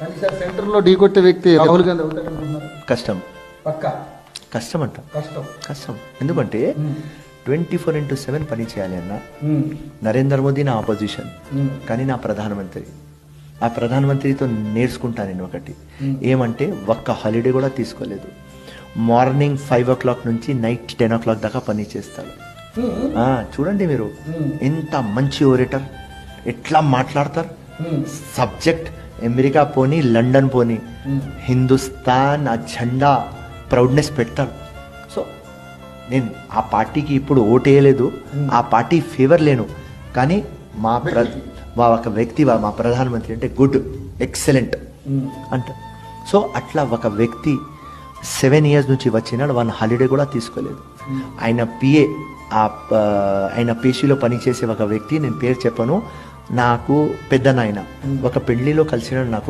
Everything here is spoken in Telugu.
కానీ సార్ సెంటర్లో ఢీకొట్టే వ్యక్తి రాహుల్ గాంధీ అవుతారనుకుంటున్నారు. కష్టం, పక్కా కష్టం అంట, కష్టం. కష్టం. ఎందుకంటే 24/7 పని చేయాలి అన్న. ఉమ్, నరేంద్ర మోదీ నా ఆపోజిషన్, ఉమ్, కానీ నా ప్రధానమంత్రి. ఆ ప్రధానమంత్రితో నేర్చుకుంటా నేను ఒకటి ఏమంటే ఒక్క హాలిడే కూడా తీసుకోలేదు. మార్నింగ్ 5 o'clock నుంచి నైట్ 10 o'clock దాకా పని చేస్తాడు. ఉమ్, చూడండి మీరు ఎంత మంచి ఓరేటర్, ఎట్లా మాట్లాడతారు. సబ్జెక్ట్ అమెరికా పోని లండన్ పోని హిందుస్థాన్ ఆ జెండా ప్రౌడ్నెస్ పెడతారు. సో నేను ఆ పార్టీకి ఇప్పుడు ఓటేయలేదు, ఆ పార్టీ ఫేవర్ లేను, కానీ మా ఒక వ్యక్తి మా ప్రధానమంత్రి అంటే గుడ్, ఎక్సలెంట్ అంట. సో అట్లా ఒక వ్యక్తి 7 years నుంచి వచ్చినాడు, 1 హాలిడే కూడా తీసుకోలేదు. ఆయన పిఏ ఆయన పేషీలో పనిచేసే ఒక వ్యక్తి, నేను పేరు చెప్పను, నాకు పెద్ద నాయన ఒక పెళ్లిలో కలిసినాడు నాకు